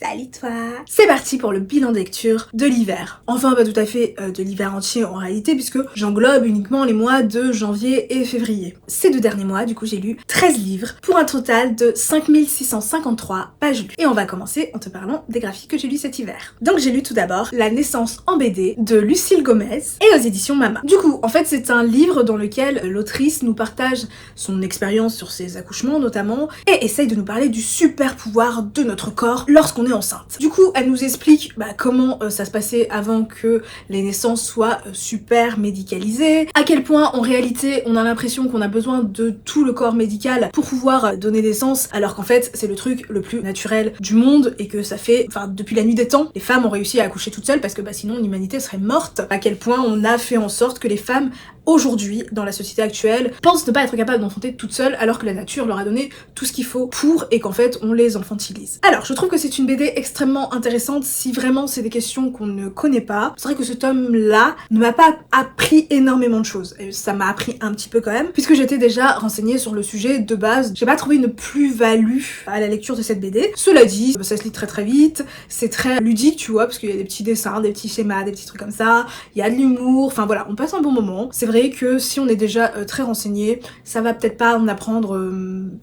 Salut toi! C'est parti pour le bilan de lecture de l'hiver. Enfin pas tout à fait de l'hiver entier en réalité puisque j'englobe uniquement les mois de janvier et février. Ces 2 derniers mois du coup j'ai lu 13 livres pour un total de 5653 pages lues. Et on va commencer en te parlant des graphiques que j'ai lus cet hiver. Donc j'ai lu tout d'abord La naissance en BD de Lucille Gomez et aux éditions Mama. Du coup en fait c'est un livre dans lequel l'autrice nous partage son expérience sur ses accouchements notamment et essaye de nous parler du super pouvoir de notre corps lorsqu'on est enceinte. Du coup, elle nous explique comment ça se passait avant que les naissances soient super médicalisées, à quel point en réalité on a l'impression qu'on a besoin de tout le corps médical pour pouvoir donner naissance, alors qu'en fait c'est le truc le plus naturel du monde et que ça fait, depuis la nuit des temps, les femmes ont réussi à accoucher toutes seules parce que sinon l'humanité serait morte. À quel point on a fait en sorte que les femmes aujourd'hui, dans la société actuelle, pensent ne pas être capables d'enfanter toutes seules alors que la nature leur a donné tout ce qu'il faut pour et qu'en fait on les infantilise. Alors je trouve que c'est une BD extrêmement intéressante si vraiment c'est des questions qu'on ne connaît pas. C'est vrai que ce tome-là ne m'a pas appris énormément de choses. Et ça m'a appris un petit peu quand même, puisque j'étais déjà renseignée sur le sujet de base. J'ai pas trouvé une plus-value à la lecture de cette BD. Cela dit, ça se lit très très vite, c'est très ludique tu vois, parce qu'il y a des petits dessins, des petits schémas, des petits trucs comme ça, il y a de l'humour, enfin voilà, on passe un bon moment. C'est vrai que si on est déjà très renseigné, ça va peut-être pas en apprendre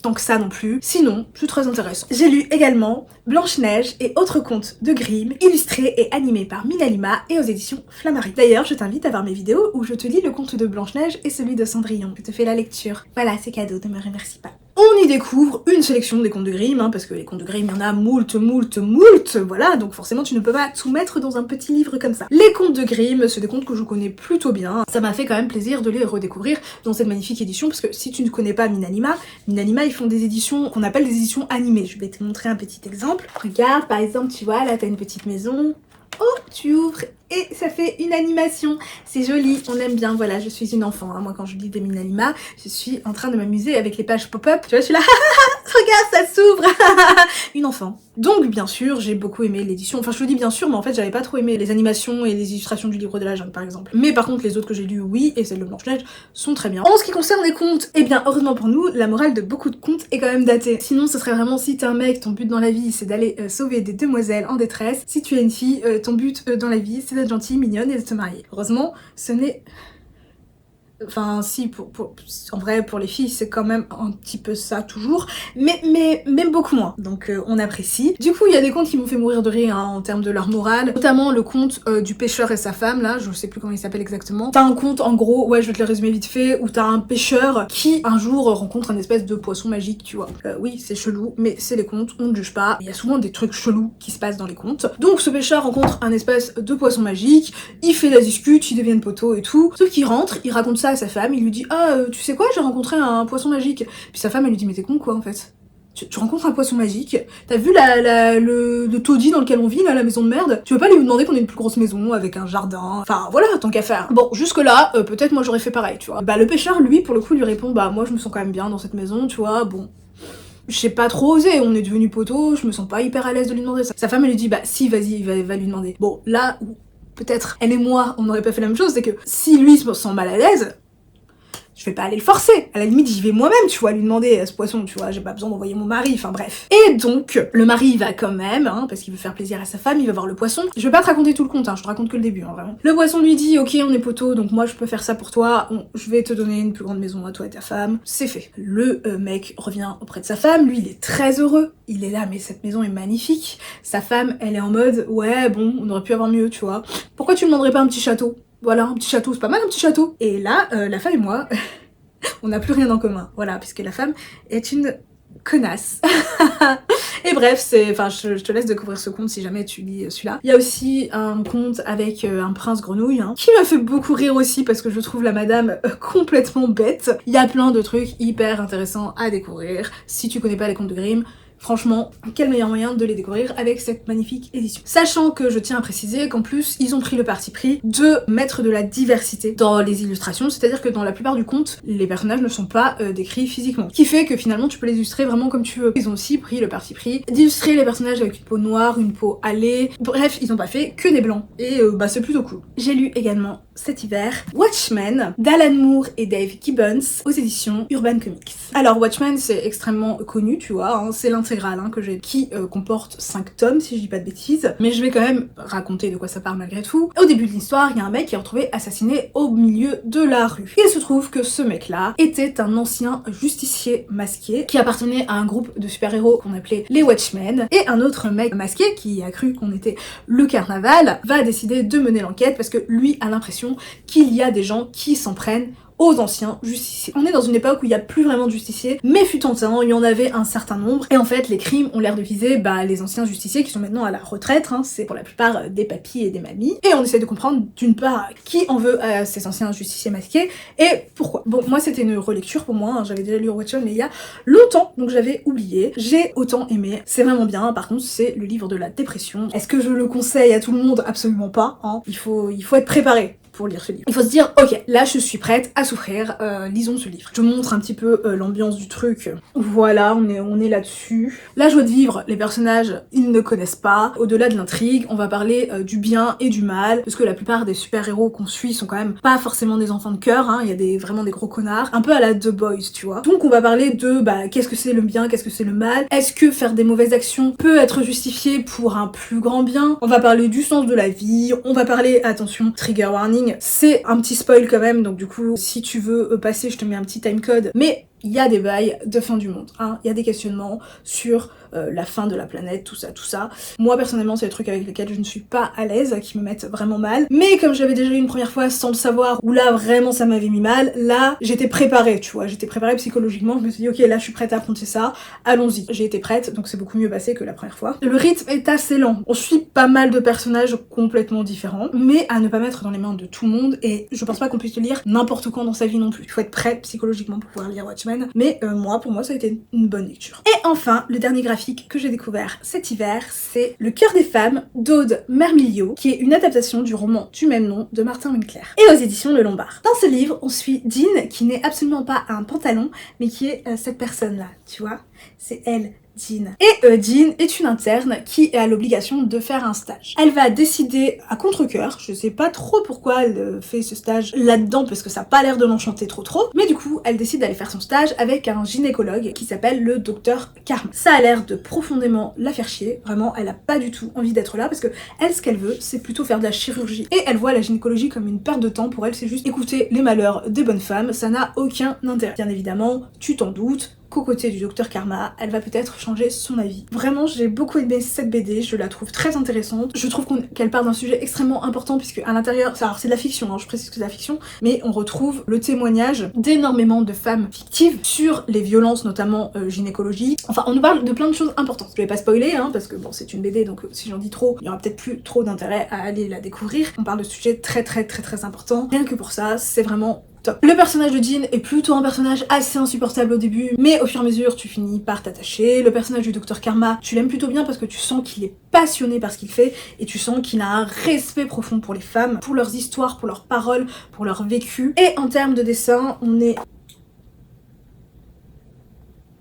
tant que ça non plus. Sinon, c'est très intéressant. J'ai lu également Blanche-Neige et autres contes de Grimm, illustrés et animés par Minalima et aux éditions Flammarion. D'ailleurs, je t'invite à voir mes vidéos où je te lis le conte de Blanche-Neige et celui de Cendrillon. Je te fais la lecture. Voilà, c'est cadeau, ne me remercie pas. On y découvre une sélection des contes de Grimm, parce que les contes de Grimm, il y en a moult, voilà, donc forcément tu ne peux pas tout mettre dans un petit livre comme ça. Les contes de Grimm, c'est des contes que je connais plutôt bien, ça m'a fait quand même plaisir de les redécouvrir dans cette magnifique édition, parce que si tu ne connais pas Minalima ils font des éditions qu'on appelle des éditions animées. Je vais te montrer un petit exemple. Regarde, par exemple, tu vois, là t'as une petite maison, oh, tu ouvres et ça fait une animation. C'est joli, on aime bien, voilà, je suis une enfant, hein. Moi quand je lis des Minalima, je suis en train de m'amuser avec les pages pop-up, tu vois, je suis là, regarde, ça s'ouvre. Une enfant. Donc bien sûr, j'ai beaucoup aimé l'édition, enfin je le dis bien sûr, mais en fait j'avais pas trop aimé les animations et les illustrations du livre de la jungle par exemple. Mais par contre les autres que j'ai lus, oui, et celles de Blanche-Neige sont très bien. En ce qui concerne les contes, eh bien heureusement pour nous, la morale de beaucoup de contes est quand même datée. Sinon ce serait vraiment, si t'es un mec, ton but dans la vie c'est d'aller sauver des demoiselles en détresse. Si tu es une fille, ton but dans la vie c'est d'être gentille, mignonne et de te marier. Heureusement, ce n'est... Enfin si, en vrai pour les filles c'est quand même un petit peu ça toujours, mais même beaucoup moins, donc on apprécie. Du coup il y a des contes qui m'ont fait mourir de rire en termes de leur morale, notamment le conte du pêcheur et sa femme, là je sais plus comment il s'appelle exactement. T'as un conte en gros, ouais je vais te le résumer vite fait, où t'as un pêcheur qui un jour rencontre un espèce de poisson magique, tu vois. Oui c'est chelou, mais c'est les contes, on ne juge pas, il y a souvent des trucs chelous qui se passent dans les contes. Donc ce pêcheur rencontre un espèce de poisson magique, il fait la discute, ils deviennent poteaux et tout, sauf qu'il rentre, il raconte ça à sa femme, il lui dit tu sais quoi, j'ai rencontré un poisson magique. Puis sa femme elle lui dit mais t'es con quoi en fait, tu rencontres un poisson magique, t'as vu le taudis dans lequel on vit là, la maison de merde, tu veux pas lui demander qu'on ait une plus grosse maison avec un jardin, enfin voilà tant qu'à faire. Bon jusque là peut-être moi j'aurais fait pareil tu vois. Le pêcheur lui pour le coup lui répond moi je me sens quand même bien dans cette maison tu vois, bon j'ai pas trop osé, on est devenus poteaux, je me sens pas hyper à l'aise de lui demander ça. Sa femme elle lui dit si vas-y va lui demander. Bon là peut-être elle et moi on n'aurait pas fait la même chose, c'est que si lui se sent mal à l'aise, je vais pas aller le forcer, à la limite j'y vais moi-même tu vois, lui demander à ce poisson tu vois, j'ai pas besoin d'envoyer mon mari, enfin bref. Et donc le mari il va quand même, parce qu'il veut faire plaisir à sa femme, il va voir le poisson. Je vais pas te raconter tout le conte, je te raconte que le début vraiment. Le poisson lui dit ok on est poteaux donc moi je peux faire ça pour toi, je vais te donner une plus grande maison à toi et ta femme, c'est fait. Le mec revient auprès de sa femme, lui il est très heureux, il est là mais cette maison est magnifique, sa femme elle est en mode ouais bon on aurait pu avoir mieux tu vois, pourquoi tu me demanderais pas un petit château? Voilà, un petit château, c'est pas mal un petit château. Et là, la femme et moi, on n'a plus rien en commun, voilà, puisque la femme est une connasse. Et bref, je te laisse découvrir ce conte si jamais tu lis celui-là. Il y a aussi un conte avec un prince grenouille, qui m'a fait beaucoup rire aussi parce que je trouve la madame complètement bête. Il y a plein de trucs hyper intéressants à découvrir. Si tu connais pas les contes de Grimm, franchement, quel meilleur moyen de les découvrir avec cette magnifique édition. Sachant que je tiens à préciser qu'en plus, ils ont pris le parti pris de mettre de la diversité dans les illustrations, c'est-à-dire que dans la plupart du conte, les personnages ne sont pas décrits physiquement. Ce qui fait que finalement, tu peux les illustrer vraiment comme tu veux. Ils ont aussi pris le parti pris d'illustrer les personnages avec une peau noire, une peau hâlée, bref, ils ont pas fait que des blancs. Et c'est plutôt cool. J'ai lu également cet hiver Watchmen d'Alan Moore et Dave Gibbons aux éditions Urban Comics. Alors Watchmen, c'est extrêmement connu, tu vois, c'est l'intrigue intégrale hein, que j'ai, qui comporte 5 tomes si je dis pas de bêtises, mais je vais quand même raconter de quoi ça parle malgré tout. Au début de l'histoire, il y a un mec qui est retrouvé assassiné au milieu de la rue. Il se trouve que ce mec-là était un ancien justicier masqué qui appartenait à un groupe de super-héros qu'on appelait les Watchmen, et un autre mec masqué qui a cru qu'on était le carnaval va décider de mener l'enquête parce que lui a l'impression qu'il y a des gens qui s'en prennent aux anciens justiciers. On est dans une époque où il n'y a plus vraiment de justiciers, mais fut un temps, il y en avait un certain nombre, et en fait les crimes ont l'air de viser les anciens justiciers qui sont maintenant à la retraite, hein, c'est pour la plupart des papis et des mamies, et on essaie de comprendre d'une part qui en veut à ces anciens justiciers masqués, et pourquoi. Bon, moi c'était une relecture pour moi, hein, j'avais déjà lu Watchmen mais il y a longtemps, donc j'avais oublié, j'ai autant aimé, c'est vraiment bien, par contre c'est le livre de la dépression. Est-ce que je le conseille à tout le monde? Absolument pas, hein. Il faut être préparé pour lire ce livre. Il faut se dire, ok, là je suis prête à souffrir, lisons ce livre. Je montre un petit peu l'ambiance du truc. Voilà, on est là-dessus. La joie de vivre, les personnages, ils ne connaissent pas. Au-delà de l'intrigue, on va parler du bien et du mal, parce que la plupart des super-héros qu'on suit sont quand même pas forcément des enfants de cœur, hein. Il y a vraiment des gros connards, un peu à la The Boys, tu vois. Donc on va parler de, qu'est-ce que c'est le bien, qu'est-ce que c'est le mal, est-ce que faire des mauvaises actions peut être justifié pour un plus grand bien. On va parler du sens de la vie, on va parler, attention, trigger warning, c'est un petit spoil quand même, donc du coup, si tu veux passer, je te mets un petit timecode, mais il y a des bails de fin du monde, hein. Il y a des questionnements sur la fin de la planète, tout ça. Moi personnellement c'est des trucs avec lesquels je ne suis pas à l'aise, qui me mettent vraiment mal, mais comme j'avais déjà eu une première fois sans le savoir, où là vraiment ça m'avait mis mal, là j'étais préparée, tu vois, j'étais préparée psychologiquement, je me suis dit ok là je suis prête à affronter ça, allons-y. J'ai été prête, donc c'est beaucoup mieux passé que la première fois. Le rythme est assez lent, on suit pas mal de personnages complètement différents, mais à ne pas mettre dans les mains de tout le monde, et je pense pas qu'on puisse le lire n'importe quand dans sa vie non plus. Il faut être prêt psychologiquement pour pouvoir lire Watchmen, mais pour moi ça a été une bonne lecture. Et enfin, le dernier graphique que j'ai découvert cet hiver, c'est Le cœur des femmes d'Aude Mermilio, qui est une adaptation du roman du même nom de Martin Winkler, et aux éditions Le Lombard. Dans ce livre, on suit Dean, qui n'est absolument pas un pantalon, mais qui est cette personne-là, tu vois, c'est elle. Dean. Et Dean est une interne qui a l'obligation de faire un stage. Elle va décider à contre-cœur, je sais pas trop pourquoi elle fait ce stage là-dedans parce que ça a pas l'air de l'enchanter trop, mais du coup elle décide d'aller faire son stage avec un gynécologue qui s'appelle le docteur Karma. Ça a l'air de profondément la faire chier, vraiment elle a pas du tout envie d'être là parce que elle ce qu'elle veut c'est plutôt faire de la chirurgie et elle voit la gynécologie comme une perte de temps. Pour elle c'est juste écouter les malheurs des bonnes femmes, ça n'a aucun intérêt. Bien évidemment, tu t'en doutes, qu'aux côtés du docteur Karma, elle va peut-être changer son avis. Vraiment, j'ai beaucoup aimé cette BD, je la trouve très intéressante. Je trouve qu'elle parle d'un sujet extrêmement important puisque à l'intérieur, alors c'est de la fiction, hein, je précise que c'est de la fiction, mais on retrouve le témoignage d'énormément de femmes fictives sur les violences notamment gynécologiques. Enfin, on nous parle de plein de choses importantes. Je vais pas spoiler, hein, parce que bon, c'est une BD, donc si j'en dis trop, il y aura peut-être plus trop d'intérêt à aller la découvrir. On parle de sujets très importants. Rien que pour ça, c'est vraiment top. Le personnage de Dean est plutôt un personnage assez insupportable au début, mais au fur et à mesure tu finis par t'attacher. Le personnage du docteur Karma, tu l'aimes plutôt bien parce que tu sens qu'il est passionné par ce qu'il fait et tu sens qu'il a un respect profond pour les femmes, pour leurs histoires, pour leurs paroles, pour leur vécu. Et en termes de dessin, on est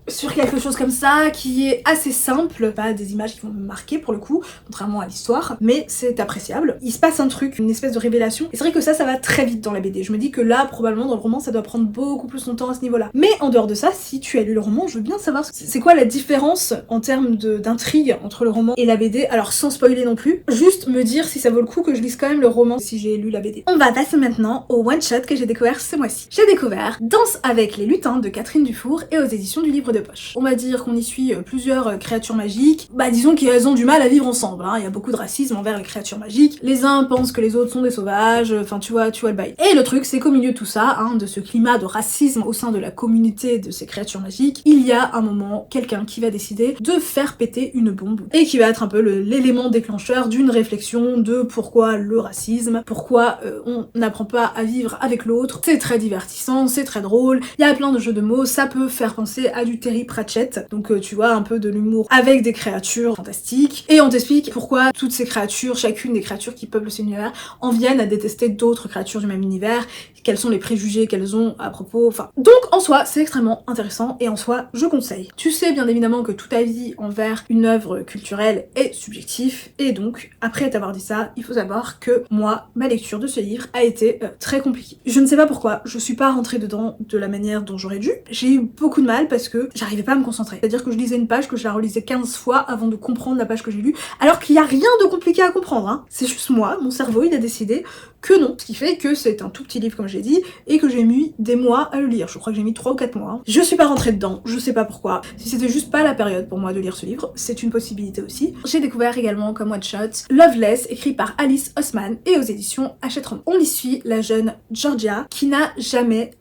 sur quelque chose comme ça qui est assez simple, pas des images qui vont me marquer pour le coup, contrairement à l'histoire, mais c'est appréciable. Il se passe un truc, une espèce de révélation, et c'est vrai que ça va très vite dans la BD. Je me dis que là, probablement dans le roman, ça doit prendre beaucoup plus longtemps à ce niveau-là. Mais en dehors de ça, si tu as lu le roman, je veux bien savoir c'est quoi la différence en termes d'intrigue entre le roman et la BD, alors sans spoiler non plus, juste me dire si ça vaut le coup que je lise quand même le roman si j'ai lu la BD. On va passer maintenant au one-shot que j'ai découvert ce mois-ci. J'ai découvert Danse avec les lutins de Catherine Dufour et aux éditions du Livre de Poche. On va dire qu'on y suit plusieurs créatures magiques, disons qu'elles ont du mal à vivre ensemble, hein. Il y a beaucoup de racisme envers les créatures magiques, les uns pensent que les autres sont des sauvages, enfin tu vois le bail. Et le truc c'est qu'au milieu de tout ça, hein, de ce climat de racisme au sein de la communauté de ces créatures magiques, il y a un moment quelqu'un qui va décider de faire péter une bombe, et qui va être un peu l'élément déclencheur d'une réflexion de pourquoi le racisme, pourquoi on n'apprend pas à vivre avec l'autre. C'est très divertissant, c'est très drôle, il y a plein de jeux de mots, ça peut faire penser à du Terry Pratchett, donc tu vois un peu de l'humour avec des créatures fantastiques, et on t'explique pourquoi toutes ces créatures, chacune des créatures qui peuplent cet univers, en viennent à détester d'autres créatures du même univers, quels sont les préjugés qu'elles ont à propos, enfin... Donc en soi, c'est extrêmement intéressant et en soi, je conseille. Tu sais bien évidemment que tout avis envers une œuvre culturelle est subjectif et donc, après t'avoir dit ça, il faut savoir que moi, ma lecture de ce livre a été très compliquée. Je ne sais pas pourquoi, je suis pas rentrée dedans de la manière dont j'aurais dû. J'ai eu beaucoup de mal parce que j'arrivais pas à me concentrer. C'est-à-dire que je lisais une page, que je la relisais 15 fois avant de comprendre la page que j'ai lue, alors qu'il y a rien de compliqué à comprendre, hein. C'est juste moi, mon cerveau, il a décidé que non. Ce qui fait que c'est un tout petit livre, comme j'ai dit, et que j'ai mis des mois à le lire. Je crois que j'ai mis 3 ou 4 mois. Hein. Je suis pas rentrée dedans, je sais pas pourquoi. Si c'était juste pas la période pour moi de lire ce livre, c'est une possibilité aussi. J'ai découvert également comme one shot Loveless, écrit par Alice Oseman et aux éditions Hachette Roman. On y suit la jeune Georgia qui n'a jamais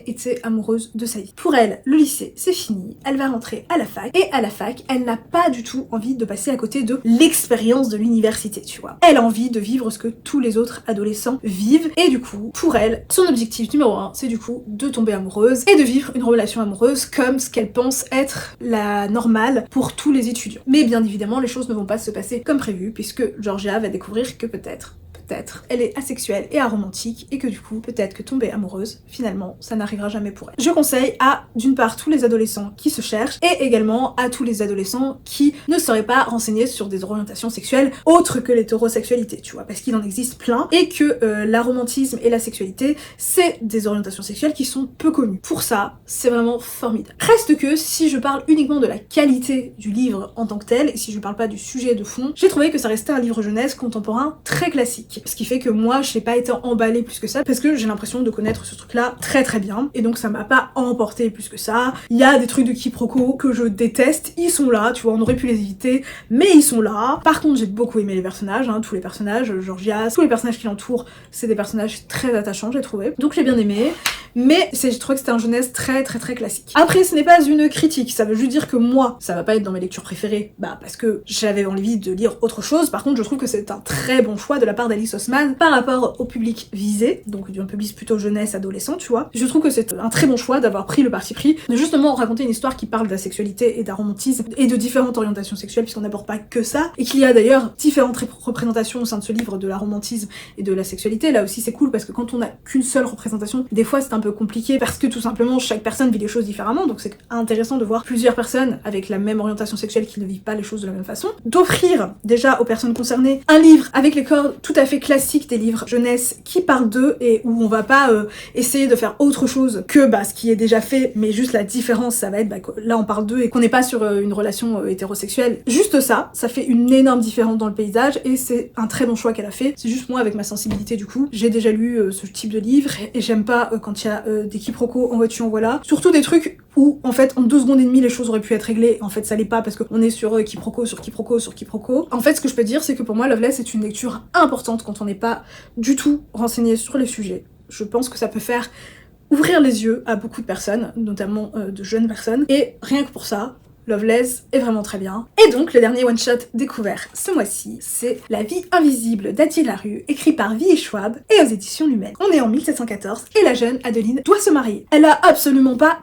été amoureuse de sa vie. Pour elle, le lycée, c'est fini, elle va rentrer à la fac, et à la fac, elle n'a pas du tout envie de passer à côté de l'expérience de l'université, tu vois. Elle a envie de vivre ce que tous les autres adolescents vivent, et du coup, pour elle, son objectif numéro 1, c'est du coup de tomber amoureuse et de vivre une relation amoureuse comme ce qu'elle pense être la normale pour tous les étudiants. Mais bien évidemment, les choses ne vont pas se passer comme prévu, puisque Georgia va découvrir que peut-être, elle est asexuelle et aromantique et que du coup, peut-être que tomber amoureuse, finalement, ça n'arrivera jamais pour elle. Je conseille à, d'une part, tous les adolescents qui se cherchent et également à tous les adolescents qui ne seraient pas renseignés sur des orientations sexuelles autres que l'hétérosexualité, tu vois, parce qu'il en existe plein et que l'aromantisme et la sexualité, c'est des orientations sexuelles qui sont peu connues. Pour ça, c'est vraiment formidable. Reste que, si je parle uniquement de la qualité du livre en tant que tel, et si je parle pas du sujet de fond, j'ai trouvé que ça restait un livre jeunesse contemporain très classique. Ce qui fait que moi, je n'ai pas été emballée plus que ça, parce que j'ai l'impression de connaître ce truc-là très bien, et donc ça m'a pas emporté plus que ça. Il y a des trucs de quiproquo que je déteste, ils sont là, tu vois, on aurait pu les éviter, mais ils sont là. Par contre, j'ai beaucoup aimé les personnages, hein, tous les personnages, Georgia, tous les personnages qui l'entourent, c'est des personnages très attachants, j'ai trouvé. Donc j'ai bien aimé, mais j'ai trouvé que c'était un jeunesse très classique. Après, ce n'est pas une critique, ça veut juste dire que moi, ça va pas être dans mes lectures préférées, parce que j'avais envie de lire autre chose. Par contre, je trouve que c'est un très bon choix de la part d'Alice Oseman par rapport au public visé, donc un public plutôt jeunesse, adolescent, tu vois. Je trouve que c'est un très bon choix d'avoir pris le parti pris de justement raconter une histoire qui parle de la sexualité et d'aromantisme et de différentes orientations sexuelles, puisqu'on n'aborde pas que ça, et qu'il y a d'ailleurs différentes représentations au sein de ce livre de l'aromantisme et de la sexualité. Là aussi c'est cool parce que quand on n'a qu'une seule représentation, des fois c'est un peu compliqué parce que tout simplement chaque personne vit les choses différemment, donc c'est intéressant de voir plusieurs personnes avec la même orientation sexuelle qui ne vivent pas les choses de la même façon. D'offrir déjà aux personnes concernées un livre avec les codes tout à fait classiques des livres jeunesse qui parlent d'eux et où on va pas essayer de faire autre chose que ce qui est déjà fait, mais juste la différence ça va être que là on parle d'eux et qu'on n'est pas sur une relation hétérosexuelle. Juste ça fait une énorme différence dans le paysage et c'est un très bon choix qu'elle a fait. C'est juste moi avec ma sensibilité du coup, j'ai déjà lu ce type de livre et j'aime pas quand il y a des quiproquos en voiture en voilà. Surtout des trucs où en fait en 2 secondes et demie les choses auraient pu être réglées, en fait ça l'est pas parce qu'on est sur quiproquo sur quiproquo sur quiproquo. En fait ce que je peux dire c'est que pour moi Loveless est une lecture importante quand on n'est pas du tout renseigné sur les sujets. Je pense que ça peut faire ouvrir les yeux à beaucoup de personnes, notamment de jeunes personnes, et rien que pour ça, Loveless est vraiment très bien. Et donc, le dernier one-shot découvert ce mois-ci, c'est La vie invisible d'Adier Larue, écrit par Vie et Schwab et aux éditions Lumel. On est en 1714 et la jeune Adeline doit se marier. Elle a absolument pas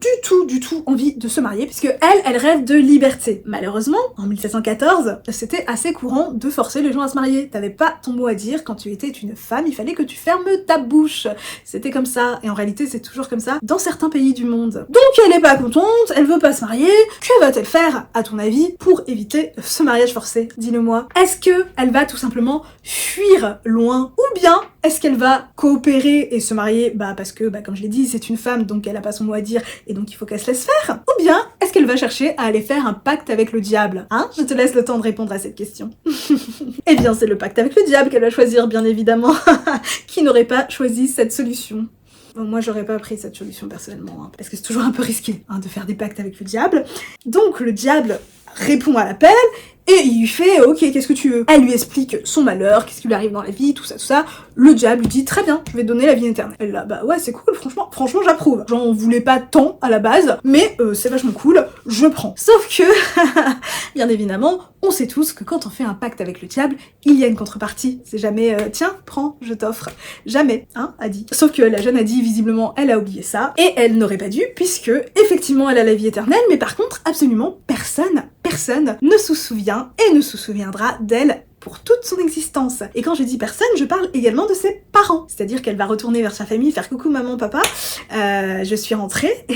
du tout envie de se marier puisque elle rêve de liberté. Malheureusement, en 1714, c'était assez courant de forcer les gens à se marier. T'avais pas ton mot à dire quand tu étais une femme, il fallait que tu fermes ta bouche. C'était comme ça, et en réalité c'est toujours comme ça dans certains pays du monde. Donc elle est pas contente, elle veut pas se marier, que va-t-elle faire à ton avis, pour éviter ce mariage forcé? Dis-le-moi. Est-ce que elle va tout simplement fuir loin? Ou bien est-ce qu'elle va coopérer et se marier parce que, comme je l'ai dit, c'est une femme, donc elle a pas son mot à dire, et donc il faut qu'elle se laisse faire? Ou bien est-ce qu'elle va chercher à aller faire un pacte avec le diable? Hein? Je te laisse le temps de répondre à cette question. Eh bien, c'est le pacte avec le diable qu'elle va choisir, bien évidemment. Qui n'aurait pas choisi cette solution? Bon, moi j'aurais pas pris cette solution personnellement, parce que c'est toujours un peu risqué de faire des pactes avec le diable. Donc le diable répond à l'appel, et il lui fait « Ok, qu'est-ce que tu veux ?» Elle lui explique son malheur, qu'est-ce qui lui arrive dans la vie, tout ça. Le diable lui dit « Très bien, je vais te donner la vie éternelle. » Elle là, ouais, c'est cool, franchement j'approuve. J'en voulais pas tant à la base, mais c'est vachement cool, je prends. Sauf que, bien évidemment, on sait tous que quand on fait un pacte avec le diable, il y a une contrepartie. C'est jamais « Tiens, prends, je t'offre. » Jamais, a dit. Sauf que la jeune a dit, visiblement, elle a oublié ça, et elle n'aurait pas dû, puisque, effectivement, elle a la vie éternelle, mais par contre, absolument personne ne se souvient et ne se souviendra d'elle pour toute son existence. Et quand je dis personne, je parle également de ses parents. C'est-à-dire qu'elle va retourner vers sa famille, faire coucou maman, papa, je suis rentrée,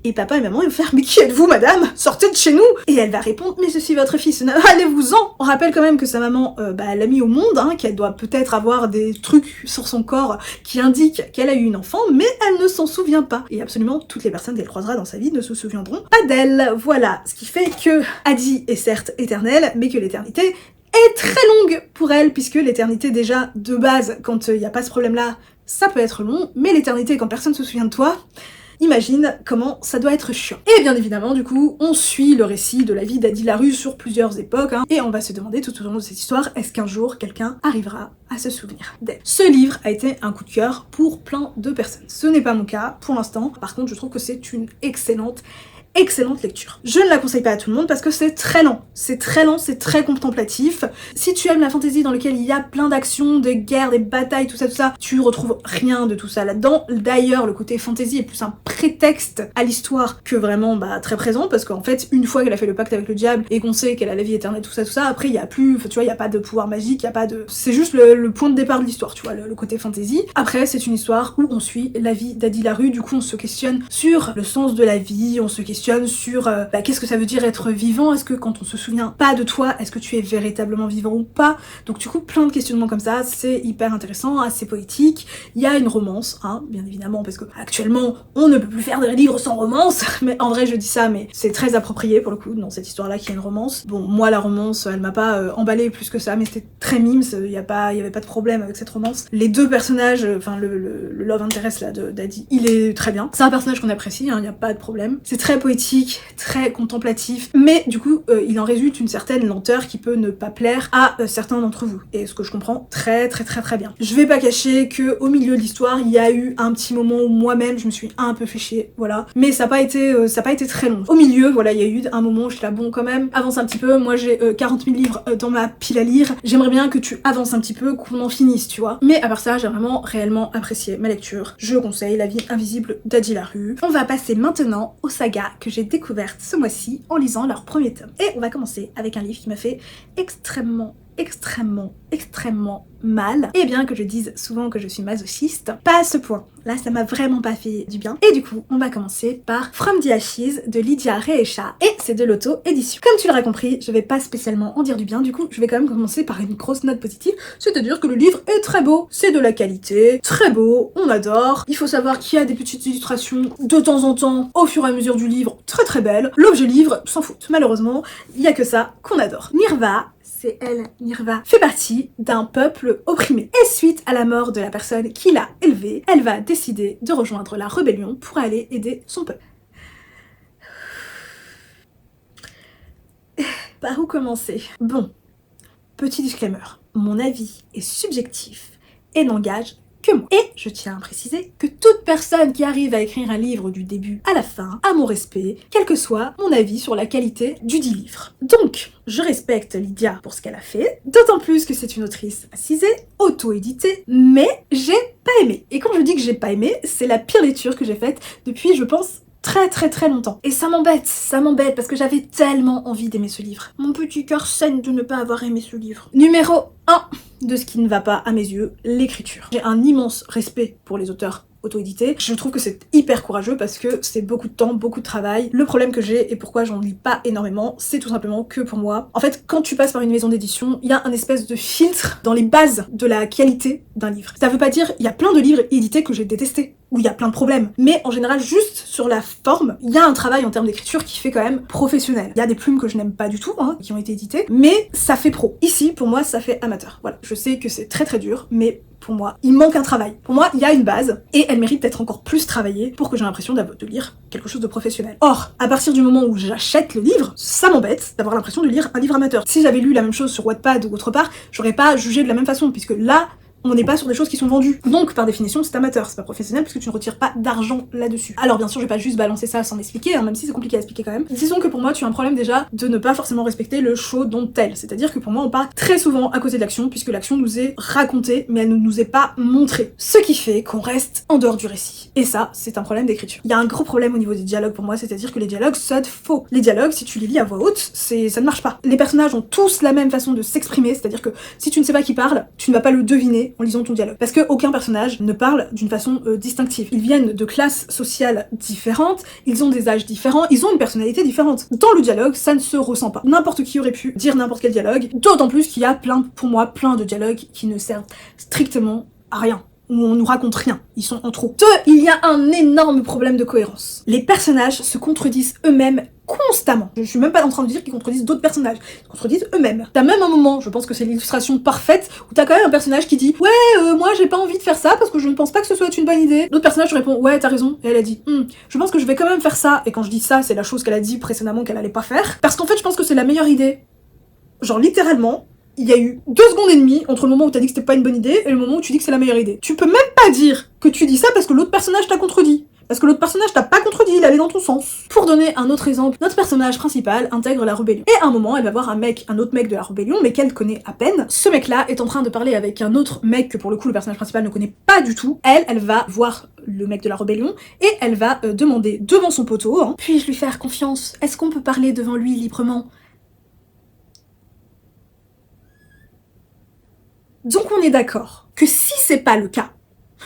et papa et maman ils vont faire mais qui êtes-vous madame? Sortez de chez nous! Et elle va répondre mais je suis votre fils, allez-vous-en! On rappelle quand même que sa maman, elle l'a mis au monde, hein, qu'elle doit peut-être avoir des trucs sur son corps qui indiquent qu'elle a eu une enfant, mais elle ne s'en souvient pas. Et absolument toutes les personnes qu'elle croisera dans sa vie ne se souviendront pas d'elle. Voilà, ce qui fait que Addie est certes éternelle, mais que l'éternité est très longue pour elle, puisque l'éternité déjà, de base, quand il n'y a pas ce problème-là, ça peut être long, mais l'éternité, quand personne se souvient de toi, imagine comment ça doit être chiant. Et bien évidemment, du coup, on suit le récit de la vie d'Addie LaRue sur plusieurs époques, hein, et on va se demander tout au long de cette histoire, est-ce qu'un jour, quelqu'un arrivera à se souvenir d'elle? Ce livre a été un coup de cœur pour plein de personnes. Ce n'est pas mon cas pour l'instant, par contre, je trouve que c'est une excellente lecture. Je ne la conseille pas à tout le monde parce que c'est très lent, c'est très contemplatif. Si tu aimes la fantasy dans laquelle il y a plein d'actions, des guerres, des batailles, tout ça, tu retrouves rien de tout ça là-dedans. D'ailleurs, le côté fantasy est plus un prétexte à l'histoire que vraiment très présent, parce qu'en fait, une fois qu'elle a fait le pacte avec le diable et qu'on sait qu'elle a la vie éternelle, tout ça, après il y a plus, tu vois, il y a pas de pouvoir magique, il y a pas de... C'est juste le point de départ de l'histoire, tu vois, le côté fantasy. Après, c'est une histoire où on suit la vie d'Addie LaRue, du coup on se questionne sur le sens de la vie, on se questionne sur qu'est-ce que ça veut dire être vivant, est-ce que quand on se souvient pas de toi, est-ce que tu es véritablement vivant ou pas? Donc du coup plein de questionnements comme ça, c'est hyper intéressant, assez poétique. Il y a une romance, hein, bien évidemment, parce que actuellement on ne peut plus faire des livres sans romance, mais en vrai je dis ça, mais c'est très approprié pour le coup dans cette histoire-là qu'il y a une romance. Bon, moi la romance, elle m'a pas emballé plus que ça, mais c'était très mimes, il y avait pas de problème avec cette romance. Les deux personnages, enfin le love interest là d'Addie, il est très bien. C'est un personnage qu'on apprécie, hein, il y a pas de problème. C'est très poétique, très contemplatif, mais du coup il en résulte une certaine lenteur qui peut ne pas plaire à certains d'entre vous, et ce que je comprends très bien. Je vais pas cacher que au milieu de l'histoire il y a eu un petit moment où moi-même je me suis un peu fait chier, voilà, mais ça a pas été très long. Au milieu, voilà, il y a eu un moment où j'étais là, bon quand même, avance un petit peu, moi j'ai 40 000 livres dans ma pile à lire, j'aimerais bien que tu avances un petit peu, qu'on en finisse, tu vois. Mais à part ça, j'ai vraiment réellement apprécié ma lecture. Je conseille La vie invisible d'Addie LaRue. On va passer maintenant aux sagas que j'ai découvertes ce mois-ci en lisant leur premier tome. Et on va commencer avec un livre qui m'a fait extrêmement mal, et bien que je dise souvent que je suis masochiste, pas à ce point. Là, ça m'a vraiment pas fait du bien. Et du coup, on va commencer par From the Ashes de Lydia Reesha, et c'est de l'auto-édition. Comme tu l'auras compris, je vais pas spécialement en dire du bien, du coup, je vais quand même commencer par une grosse note positive, c'est-à-dire que le livre est très beau, c'est de la qualité, très beau, on adore. Il faut savoir qu'il y a des petites illustrations de temps en temps, au fur et à mesure du livre, très belles. L'objet livre, s'en fout. Malheureusement, il y a que ça qu'on adore. Nirva, c'est elle, Nirva, fait partie d'un peuple opprimé. Et suite à la mort de la personne qui l'a élevée, elle va décider de rejoindre la rébellion pour aller aider son peuple. Par où commencer? Bon, petit disclaimer, mon avis est subjectif et n'engage que moi. Et je tiens à préciser que toute personne qui arrive à écrire un livre du début à la fin a mon respect, quel que soit mon avis sur la qualité du dit livre. Donc, je respecte Lydia pour ce qu'elle a fait, d'autant plus que c'est une autrice assiséée, auto-éditée, mais j'ai pas aimé. Et quand je dis que j'ai pas aimé, c'est la pire lecture que j'ai faite depuis, je pense, très longtemps. Et ça m'embête parce que j'avais tellement envie d'aimer ce livre. Mon petit cœur saigne de ne pas avoir aimé ce livre. Numéro 1 de ce qui ne va pas à mes yeux, l'écriture. J'ai un immense respect pour les auteurs auto-édité. Je trouve que c'est hyper courageux parce que c'est beaucoup de temps, beaucoup de travail. Le problème que j'ai et pourquoi j'en lis pas énormément, c'est tout simplement que pour moi, en fait, quand tu passes par une maison d'édition, il y a un espèce de filtre dans les bases de la qualité d'un livre. Ça veut pas dire, il y a plein de livres édités que j'ai détestés, où il y a plein de problèmes. Mais en général, juste sur la forme, il y a un travail en termes d'écriture qui fait quand même professionnel. Il y a des plumes que je n'aime pas du tout, hein, qui ont été éditées, mais ça fait pro. Ici, pour moi, ça fait amateur. Voilà. Je sais que c'est très dur, mais pour moi, il manque un travail. Pour moi, il y a une base, et elle mérite d'être encore plus travaillée pour que j'ai l'impression de lire quelque chose de professionnel. Or, à partir du moment où j'achète le livre, ça m'embête d'avoir l'impression de lire un livre amateur. Si j'avais lu la même chose sur Wattpad ou autre part, j'aurais pas jugé de la même façon, puisque là, On n'est pas sur des choses qui sont vendues. Donc, par définition, c'est amateur, c'est pas professionnel, puisque tu ne retires pas d'argent là-dessus. Alors, bien sûr, je vais pas juste balancer ça sans expliquer, hein, même si c'est compliqué à expliquer quand même. Disons que pour moi, tu as un problème déjà de ne pas forcément respecter le show dont tel. C'est-à-dire que pour moi, on part très souvent à côté de l'action, puisque l'action nous est racontée, mais elle ne nous est pas montrée. Ce qui fait qu'on reste en dehors du récit. Et ça, c'est un problème d'écriture. Il y a un gros problème au niveau des dialogues pour moi, c'est-à-dire que les dialogues sonnent faux. Les dialogues, si tu les lis à voix haute, ça ne marche pas. Les personnages ont tous la même façon de s'exprimer, c'est-à-dire que si tu ne sais pas qui parle, tu ne vas pas le deviner en lisant ton dialogue. Parce que aucun personnage ne parle d'une façon distinctive. Ils viennent de classes sociales différentes, ils ont des âges différents, ils ont une personnalité différente. Dans le dialogue, ça ne se ressent pas. N'importe qui aurait pu dire n'importe quel dialogue, d'autant plus qu'il y a pour moi, plein de dialogues qui ne servent strictement à rien. Où on nous raconte rien, ils sont en trop. Il y a un énorme problème de cohérence. Les personnages se contredisent eux-mêmes constamment. Je suis même pas en train de dire qu'ils contredisent d'autres personnages, ils contredisent eux-mêmes. T'as même un moment, je pense que c'est l'illustration parfaite, où t'as quand même un personnage qui dit « Ouais, moi j'ai pas envie de faire ça parce que je ne pense pas que ce soit une bonne idée. » L'autre personnage répond « Ouais, t'as raison. » Et elle a dit « Je pense que je vais quand même faire ça. » Et quand je dis ça, c'est la chose qu'elle a dit précédemment qu'elle allait pas faire. Parce qu'en fait, je pense que c'est la meilleure idée. Genre littéralement, il y a eu 2 secondes et demie entre le moment où t'as dit que c'était pas une bonne idée et le moment où tu dis que c'est la meilleure idée. Tu peux même pas dire que tu dis ça parce que l'autre personnage t'a contredit. Parce que l'autre personnage t'a pas contredit, il allait dans ton sens. Pour donner un autre exemple, notre personnage principal intègre la rébellion. Et à un moment, elle va voir un autre mec de la rébellion, mais qu'elle connaît à peine. Ce mec-là est en train de parler avec un autre mec que pour le coup le personnage principal ne connaît pas du tout. Elle va voir le mec de la rébellion et elle va demander devant son poteau « Puis-je lui faire confiance? Est-ce qu'on peut parler devant lui librement ?» Donc on est d'accord que si c'est pas le cas,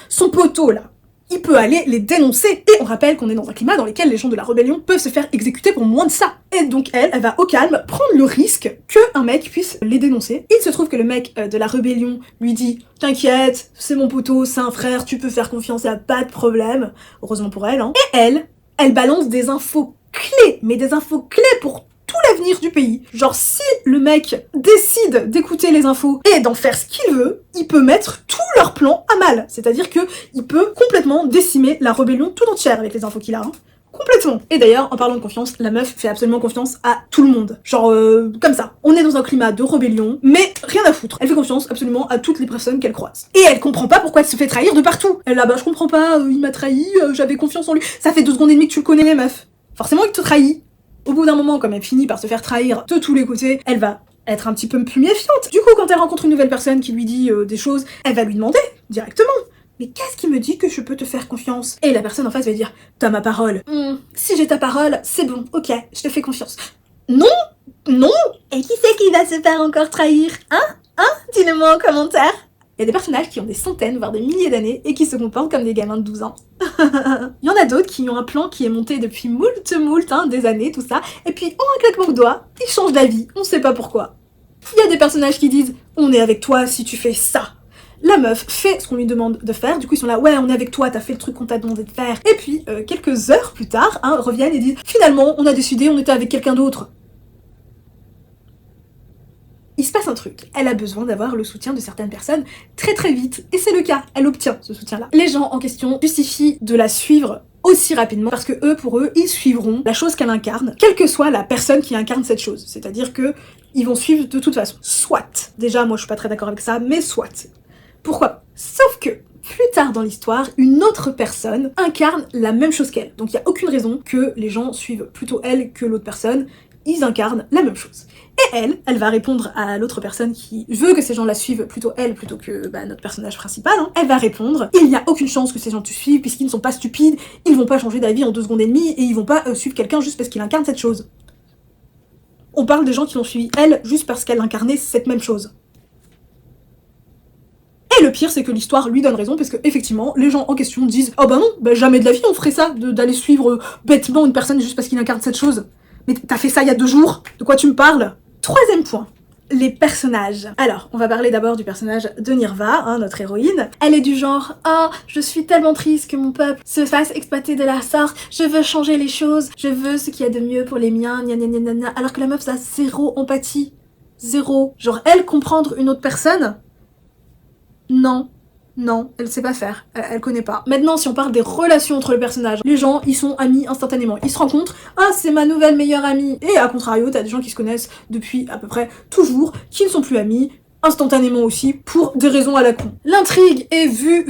son poteau là, il peut aller les dénoncer. Et on rappelle qu'on est dans un climat dans lequel les gens de la rébellion peuvent se faire exécuter pour moins de ça. Et donc elle va au calme prendre le risque qu'un mec puisse les dénoncer. Il se trouve que le mec de la rébellion lui dit « T'inquiète, c'est mon poteau, c'est un frère, tu peux faire confiance, y'a pas de problème. » Heureusement pour elle, hein. Et elle balance des infos clés, mais des infos clés pour tout l'avenir du pays. Genre si le mec décide d'écouter les infos et d'en faire ce qu'il veut, il peut mettre tout leur plan à mal. C'est-à-dire que il peut complètement décimer la rébellion tout entière avec les infos qu'il a. Hein. Complètement. Et d'ailleurs, en parlant de confiance, la meuf fait absolument confiance à tout le monde. Genre, comme ça. On est dans un climat de rébellion, mais rien à foutre. Elle fait confiance absolument à toutes les personnes qu'elle croise. Et elle comprend pas pourquoi elle se fait trahir de partout. Elle là, bah je comprends pas, il m'a trahi, j'avais confiance en lui. Ça fait 2 secondes et demie que tu le connais, meuf. Forcément, il te trahit. Au bout d'un moment, comme elle finit par se faire trahir de tous les côtés, elle va être un petit peu plus méfiante. Du coup, quand elle rencontre une nouvelle personne qui lui dit des choses, elle va lui demander directement « Mais qu'est-ce qui me dit que je peux te faire confiance ?» Et la personne en face va dire « T'as ma parole. Si j'ai ta parole, c'est bon, ok, je te fais confiance. » Non, non. Et qui c'est qui va se faire encore trahir? Dis-le-moi en commentaire. Il y a des personnages qui ont des centaines, voire des milliers d'années, et qui se comportent comme des gamins de 12 ans. Il y en a d'autres qui ont un plan qui est monté depuis moult, des années, tout ça, et puis en un claquement de doigts, ils changent d'avis, on sait pas pourquoi. Il y a des personnages qui disent « On est avec toi si tu fais ça ». La meuf fait ce qu'on lui demande de faire, du coup ils sont là « Ouais, on est avec toi, t'as fait le truc qu'on t'a demandé de faire ». Et puis, quelques heures plus tard, reviennent et disent « Finalement, on a décidé, on était avec quelqu'un d'autre ». Il se passe un truc, elle a besoin d'avoir le soutien de certaines personnes très très vite, et c'est le cas, elle obtient ce soutien-là. Les gens en question justifient de la suivre aussi rapidement, parce que pour eux, ils suivront la chose qu'elle incarne, quelle que soit la personne qui incarne cette chose. C'est-à-dire que ils vont suivre de toute façon. Soit. Déjà, moi je suis pas très d'accord avec ça, mais soit. Pourquoi? Sauf que, plus tard dans l'histoire, une autre personne incarne la même chose qu'elle. Donc il y a aucune raison que les gens suivent plutôt elle que l'autre personne, ils incarnent la même chose. Et elle va répondre à l'autre personne qui veut que ces gens la suivent plutôt elle plutôt que notre personnage principal. Hein. Elle va répondre « Il n'y a aucune chance que ces gens te suivent puisqu'ils ne sont pas stupides, ils vont pas changer d'avis en 2 secondes et demie et ils vont pas suivre quelqu'un juste parce qu'il incarne cette chose. » On parle des gens qui l'ont suivi elle juste parce qu'elle incarnait cette même chose. Et le pire, c'est que l'histoire lui donne raison, parce que effectivement, les gens en question disent « Oh bah non, jamais de la vie on ferait ça, d'aller suivre bêtement une personne juste parce qu'il incarne cette chose. Mais t'as fait ça il y a 2 jours, de quoi tu me parles ?» 3e point, les personnages. Alors, on va parler d'abord du personnage de Nirva, notre héroïne. Elle est du genre « Oh, je suis tellement triste que mon peuple se fasse exploiter de la sorte, je veux changer les choses, je veux ce qu'il y a de mieux pour les miens, gna gna gna gna gna. » Alors que la meuf, ça a 0 empathie. 0. Genre, elle comprendre une autre personne? Non. Non, elle sait pas faire, elle connaît pas. Maintenant, si on parle des relations entre les personnages, les gens, ils sont amis instantanément. Ils se rencontrent, ah, c'est ma nouvelle meilleure amie. Et à contrario, t'as des gens qui se connaissent depuis à peu près toujours, qui ne sont plus amis, instantanément aussi, pour des raisons à la con. L'intrigue est vue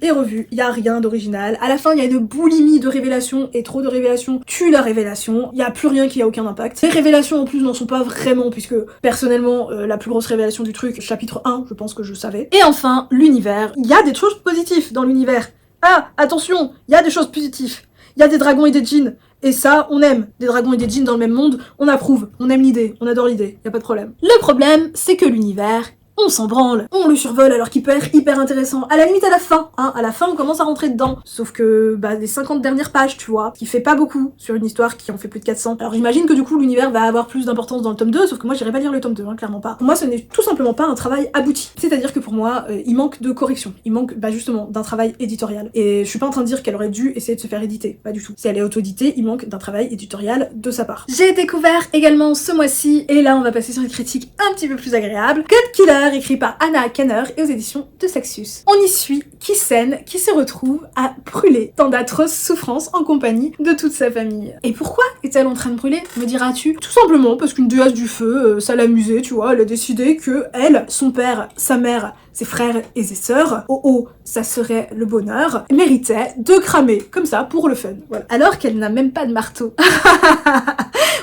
et revue. Il y a rien d'original. À la fin, il y a une boulimie de révélations, et trop de révélations tue la révélation. Il y a plus rien qui a aucun impact. Les révélations en plus n'en sont pas vraiment, puisque personnellement, la plus grosse révélation du truc, chapitre 1, je pense que je savais. Et enfin, l'univers. Il y a des choses positives dans l'univers. Ah, attention, il y a des choses positives. Il y a des dragons et des djinns. Et ça, on aime. Des dragons et des djinns dans le même monde, on approuve. On aime l'idée, on adore l'idée, y a pas de problème. Le problème, c'est que l'univers, on s'en branle. On le survole alors qu'il peut être hyper intéressant. À la limite à la fin, hein. À la fin, on commence à rentrer dedans. Sauf que, les 50 dernières pages, tu vois, qui fait pas beaucoup sur une histoire qui en fait plus de 400. Alors j'imagine que du coup, l'univers va avoir plus d'importance dans le tome 2, sauf que moi, j'irai pas lire le tome 2, hein, clairement pas. Pour moi, ce n'est tout simplement pas un travail abouti. C'est-à-dire que pour moi, il manque de correction. Il manque, justement, d'un travail éditorial. Et je suis pas en train de dire qu'elle aurait dû essayer de se faire éditer. Pas du tout. Si elle est auto-éditée, il manque d'un travail éditorial de sa part. J'ai découvert également ce mois-ci, et là, on va passer sur une critique un petit peu plus agréable, Cut Killer, écrit par Anna Kanner et aux éditions de Saxus. On y suit Kisen qui se retrouve à brûler dans d'atroces souffrances en compagnie de toute sa famille. Et pourquoi est-elle en train de brûler, me diras-tu? Tout simplement parce qu'une déesse du feu, ça l'amusait, tu vois, elle a décidé que elle, son père, sa mère, ses frères et ses sœurs, ça serait le bonheur, méritaient de cramer, comme ça, pour le fun. Voilà. Alors qu'elle n'a même pas de marteau.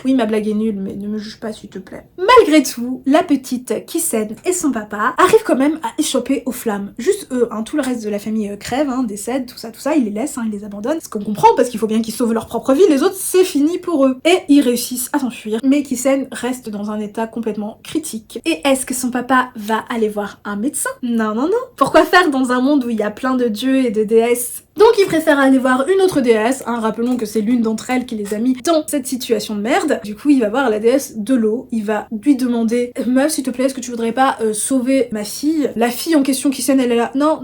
Oui, ma blague est nulle, mais ne me juge pas s'il te plaît. Malgré tout, la petite Kisen et son papa arrivent quand même à échapper aux flammes. Juste eux, hein, tout le reste de la famille crève, hein, décède, tout ça, ils les laissent, hein, ils les abandonnent. Ce qu'on comprend, parce qu'il faut bien qu'ils sauvent leur propre vie, les autres, c'est fini pour eux. Et ils réussissent à s'enfuir, mais Kisen reste dans un état complètement critique. Et est-ce que son papa va aller voir un médecin? Non. Pourquoi faire dans un monde où il y a plein de dieux et de déesses? Donc il préfère aller voir une autre déesse, hein, rappelons que c'est l'une d'entre elles qui les a mis dans cette situation de merde. Du coup il va voir la déesse de l'eau, il va lui demander « Meuf s'il te plaît, est-ce que tu voudrais pas sauver ma fille ?» La fille en question qui scène, elle est là « Non,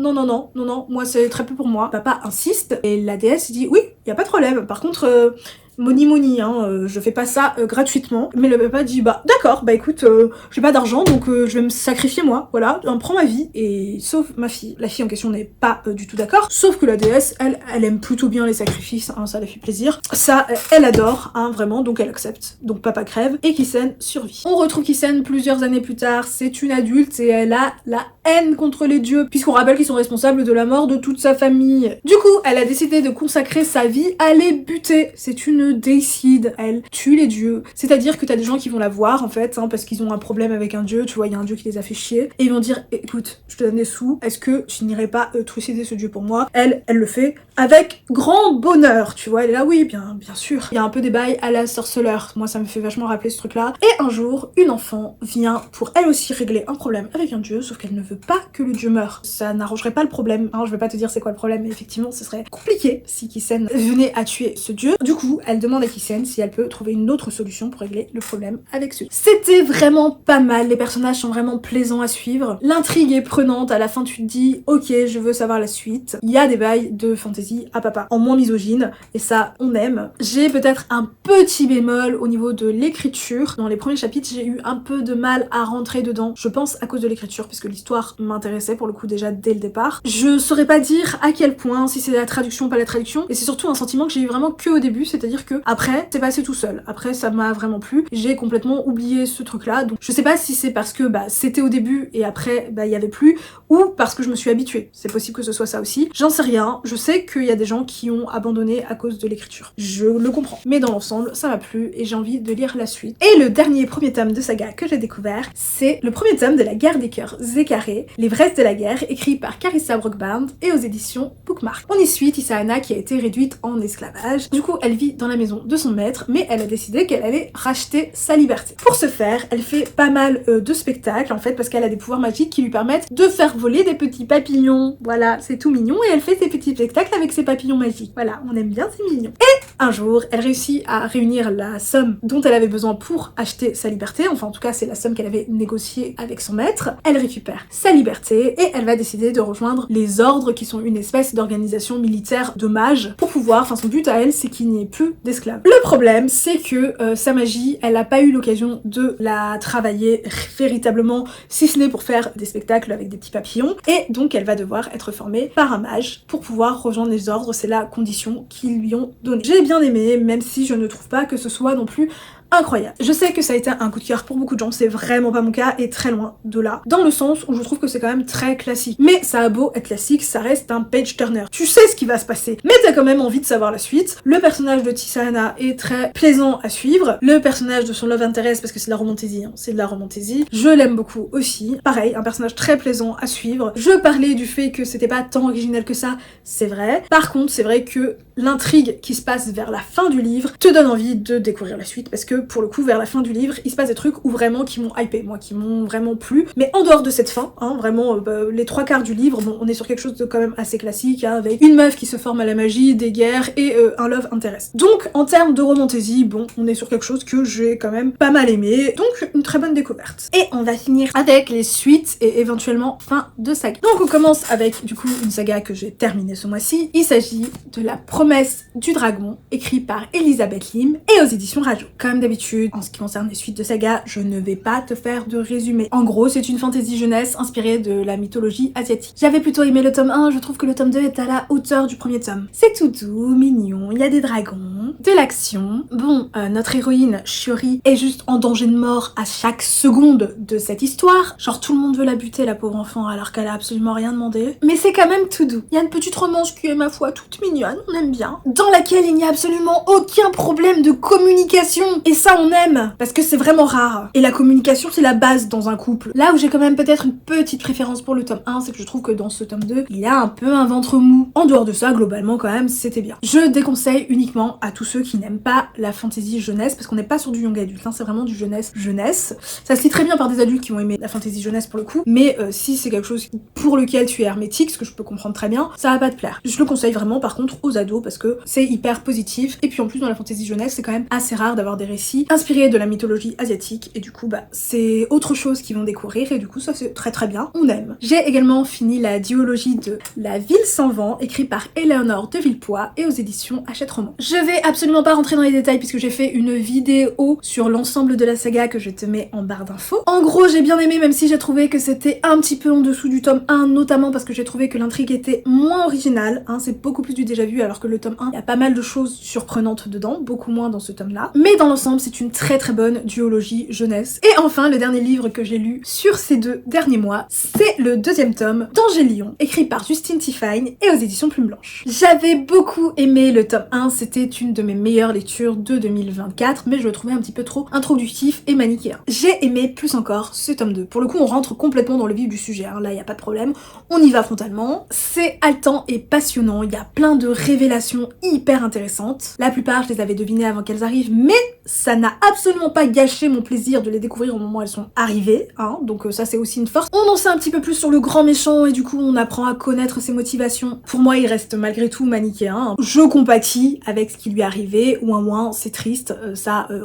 moi c'est très peu pour moi. » Papa insiste et la déesse dit « Oui, y a pas de problème, par contre... Money, hein, je fais pas ça gratuitement. » Mais le papa dit d'accord, écoute, j'ai pas d'argent donc je vais me sacrifier moi, voilà, prends ma vie et sauve ma fille. La fille en question n'est pas du tout d'accord, sauf que la déesse, elle aime plutôt bien les sacrifices, hein, ça la fait plaisir. Ça, elle adore, hein, vraiment, donc elle accepte. Donc papa crève et Kisen survit. On retrouve Kisen plusieurs années plus tard, c'est une adulte et elle a la haine contre les dieux, puisqu'on rappelle qu'ils sont responsables de la mort de toute sa famille. Du coup, elle a décidé de consacrer sa vie à les buter. C'est une décide, elle tue les dieux. C'est-à-dire que t'as des gens qui vont la voir en fait, hein, parce qu'ils ont un problème avec un dieu, tu vois, il y a un dieu qui les a fait chier, et ils vont dire écoute, je te donne des sous, est-ce que tu n'irais pas trucider ce dieu pour moi? Elle le fait avec grand bonheur, tu vois, elle est là, oui, bien sûr. Il y a un peu des bails à la sorceleur, moi ça me fait vachement rappeler ce truc-là. Et un jour, une enfant vient pour elle aussi régler un problème avec un dieu, sauf qu'elle ne veut pas que le dieu meure. Ça n'arrangerait pas le problème, hein, je vais pas te dire c'est quoi le problème, mais effectivement, ce serait compliqué si Kisen venait à tuer ce dieu. Du coup, elle demande à Kisen si elle peut trouver une autre solution pour régler le problème avec celui. C'était vraiment pas mal, les personnages sont vraiment plaisants à suivre, l'intrigue est prenante, à la fin tu te dis ok, je veux savoir la suite. Il y a des bails de fantasy à papa, en moins misogyne, et ça on aime. J'ai peut-être un petit bémol au niveau de l'écriture. Dans les premiers chapitres, j'ai eu un peu de mal à rentrer dedans, je pense à cause de l'écriture, parce que l'histoire m'intéressait pour le coup déjà dès le départ. Je saurais pas dire à quel point, si c'est la traduction ou pas la traduction, et c'est surtout un sentiment que j'ai eu vraiment que au début, c'est-à-dire que après, c'est passé tout seul. Après, ça m'a vraiment plu. J'ai complètement oublié ce truc-là, donc je sais pas si c'est parce que c'était au début et après, il y avait plus, ou parce que je me suis habituée. C'est possible que ce soit ça aussi. J'en sais rien. Je sais qu'il y a des gens qui ont abandonné à cause de l'écriture. Je le comprends. Mais dans l'ensemble, ça m'a plu et j'ai envie de lire la suite. Et le premier tome de saga que j'ai découvert, c'est le premier tome de La Guerre des Cœurs Zécarés, l'Ivresse de la Guerre, écrit par Carissa Brockband et aux éditions Bookmark. On y suit Tissaana qui a été réduite en esclavage. Du coup, elle vit dans la maison de son maître, mais elle a décidé qu'elle allait racheter sa liberté. Pour ce faire, elle fait pas mal de spectacles, en fait, parce qu'elle a des pouvoirs magiques qui lui permettent de faire voler des petits papillons. Voilà, c'est tout mignon, et elle fait ses petits spectacles avec ses papillons magiques. Voilà, on aime bien, c'est mignon. Et un jour, elle réussit à réunir la somme dont elle avait besoin pour acheter sa liberté, enfin en tout cas c'est la somme qu'elle avait négociée avec son maître. Elle récupère sa liberté et elle va décider de rejoindre les ordres qui sont une espèce d'organisation militaire de mages pour pouvoir, enfin son but à elle c'est qu'il n'y ait plus d'esclaves. Le problème c'est que sa magie, elle n'a pas eu l'occasion de la travailler véritablement, si ce n'est pour faire des spectacles avec des petits papillons, et donc elle va devoir être formée par un mage pour pouvoir rejoindre les ordres, c'est la condition qu'ils lui ont donnée. J'ai bien aimé, même si je ne trouve pas que ce soit non plus incroyable. Je sais que ça a été un coup de cœur pour beaucoup de gens, c'est vraiment pas mon cas et très loin de là. Dans le sens où je trouve que c'est quand même très classique. Mais ça a beau être classique, ça reste un page turner. Tu sais ce qui va se passer, mais t'as quand même envie de savoir la suite. Le personnage de Tisana est très plaisant à suivre. Le personnage de son love interest, parce que c'est de la romantésie, hein, c'est de la romantésie, je l'aime beaucoup aussi. Pareil, un personnage très plaisant à suivre. Je parlais du fait que c'était pas tant original que ça, c'est vrai. Par contre, c'est vrai que l'intrigue qui se passe vers la fin du livre te donne envie de découvrir la suite, parce que pour le coup, vers la fin du livre, il se passe des trucs où vraiment qui m'ont hypé, moi, qui m'ont vraiment plu. Mais en dehors de cette fin, hein, vraiment, les 3/4 du livre, bon, on est sur quelque chose de quand même assez classique, hein, avec une meuf qui se forme à la magie, des guerres et un love interest. Donc, en termes de romantésie, bon, on est sur quelque chose que j'ai quand même pas mal aimé, donc une très bonne découverte. Et on va finir avec les suites et éventuellement fin de saga. Donc on commence avec du coup une saga que j'ai terminée ce mois-ci. Il s'agit de La Promesse du Dragon, écrit par Elisabeth Lim et aux éditions Rajo. Comme d'habitude, en ce qui concerne les suites de saga, je ne vais pas te faire de résumé. En gros, c'est une fantasy jeunesse inspirée de la mythologie asiatique. J'avais plutôt aimé le tome 1, je trouve que le tome 2 est à la hauteur du premier tome. C'est tout doux, mignon, il y a des dragons, de l'action. Bon, notre héroïne, Shiori, est juste en danger de mort à chaque seconde de cette histoire. Genre tout le monde veut la buter, la pauvre enfant, alors qu'elle a absolument rien demandé. Mais c'est quand même tout doux. Il y a une petite romance qui est, ma foi, toute mignonne, on aime bien, dans laquelle il n'y a absolument aucun problème de communication. Et ça, on aime, parce que c'est vraiment rare. Et la communication, c'est la base dans un couple. Là où j'ai quand même peut-être une petite préférence pour le tome 1, c'est que je trouve que dans ce tome 2, il y a un peu un ventre mou. En dehors de ça, globalement, quand même, c'était bien. Je déconseille uniquement à tous ceux qui n'aiment pas la fantasy jeunesse, parce qu'on n'est pas sur du young adulte, hein, c'est vraiment du jeunesse. Ça se lit très bien par des adultes qui vont aimer la fantasy jeunesse pour le coup, mais si c'est quelque chose pour lequel tu es hermétique, ce que je peux comprendre très bien, ça va pas te plaire. Je le conseille vraiment par contre aux ados parce que c'est hyper positif, et puis en plus dans la fantasy jeunesse, c'est quand même assez rare d'avoir des récits inspirés de la mythologie asiatique, et du coup bah c'est autre chose qu'ils vont découvrir, et du coup ça c'est très très bien, on aime. J'ai également fini la duologie de La Ville sans vent, écrit par Éléonore de Villepoix et aux éditions Hachette Roman. Je vais absolument pas rentrer dans les détails puisque j'ai fait une vidéo sur l'ensemble de la saga que je te mets en barre d'infos. En gros, j'ai bien aimé, même si j'ai trouvé que c'était un petit peu en dessous du tome 1, notamment parce que j'ai trouvé que l'intrigue était moins originale, hein, c'est beaucoup plus du déjà vu, alors que le tome 1, il y a pas mal de choses surprenantes dedans, beaucoup moins dans ce tome-là. Mais dans l'ensemble, c'est une très très bonne duologie jeunesse. Et enfin, le dernier livre que j'ai lu sur ces 2 derniers mois, c'est le 2e tome d'Angélion, écrit par Justine Tiffine et aux éditions Plume Blanche. J'avais beaucoup aimé le tome 1, c'était une de mes meilleures lectures de 2024, mais je le trouvais un petit peu trop introductif et manichéen. J'ai aimé plus encore ce tome 2. Pour le coup, on rentre complètement dans le vif du sujet, hein. Là, il n'y a pas de problème, on y va frontalement. C'est haletant et passionnant, il y a plein de révélations hyper intéressantes. La plupart, je les avais devinées avant qu'elles arrivent, mais ça n'a absolument pas gâché mon plaisir de les découvrir au moment où elles sont arrivées, hein. Donc ça, c'est aussi une force. On en sait un petit peu plus sur le grand méchant, et du coup, on apprend à connaître ses motivations. Pour moi, il reste malgré tout manichéen, hein. Je compatis avec ce qui lui est arrivé, ou moins, c'est triste,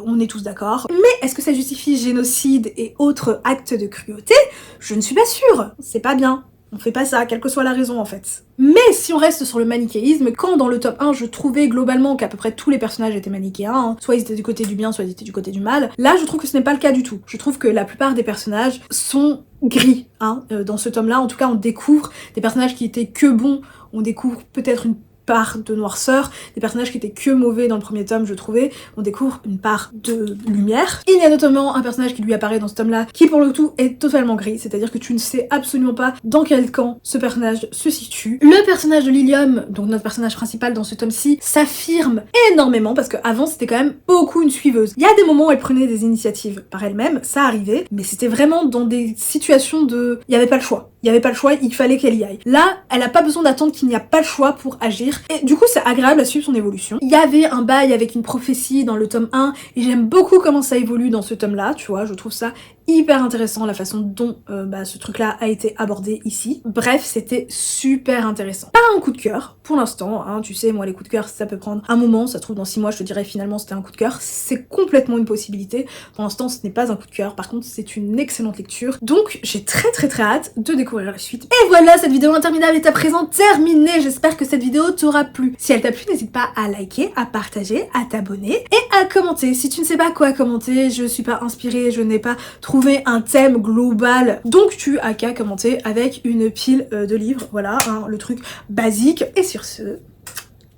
on est tous d'accord. Mais est-ce que ça justifie génocide et autres actes de cruauté? Je ne suis pas sûre, c'est pas bien. On fait pas ça, quelle que soit la raison en fait. Mais si on reste sur le manichéisme, quand dans le top 1 je trouvais globalement qu'à peu près tous les personnages étaient manichéens, hein, soit ils étaient du côté du bien, soit ils étaient du côté du mal, là je trouve que ce n'est pas le cas du tout. Je trouve que la plupart des personnages sont gris, hein, dans ce tome-là. En tout cas, on découvre des personnages qui étaient que bons, on découvre peut-être une part de noirceur, des personnages qui étaient que mauvais dans le premier tome, je trouvais, on découvre une part de lumière. Il y a notamment un personnage qui lui apparaît dans ce tome-là, qui pour le coup est totalement gris, c'est-à-dire que tu ne sais absolument pas dans quel camp ce personnage se situe. Le personnage de Lilium, donc notre personnage principal dans ce tome-ci, s'affirme énormément, parce qu'avant c'était quand même beaucoup une suiveuse. Il y a des moments où elle prenait des initiatives par elle-même, ça arrivait, mais c'était vraiment dans des situations de... il y avait pas le choix. Il y avait pas le choix, il fallait qu'elle y aille. Là, elle a pas besoin d'attendre qu'il n'y a pas le choix pour agir. Et du coup, c'est agréable à suivre son évolution. Il y avait un bail avec une prophétie dans le tome 1, et j'aime beaucoup comment ça évolue dans ce tome-là, tu vois, je trouve ça hyper intéressant la façon dont ce truc-là a été abordé ici. Bref, c'était super intéressant. Pas un coup de cœur, pour l'instant, hein, tu sais, moi les coups de cœur, ça peut prendre un moment, ça se trouve dans 6 mois, je te dirais finalement c'était un coup de cœur. C'est complètement une possibilité. Pour l'instant, ce n'est pas un coup de cœur, par contre, c'est une excellente lecture. Donc, j'ai très hâte de découvrir la suite. Et voilà, cette vidéo interminable est à présent terminée. J'espère que cette vidéo t'aura plu. Si elle t'a plu, n'hésite pas à liker, à partager, à t'abonner et à commenter. Si tu ne sais pas quoi commenter, je suis pas inspirée, je n'ai pas trouvé un thème global, donc tu as qu'à commenter avec une pile de livres, voilà, hein, le truc basique. Et sur ce,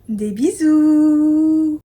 des bisous.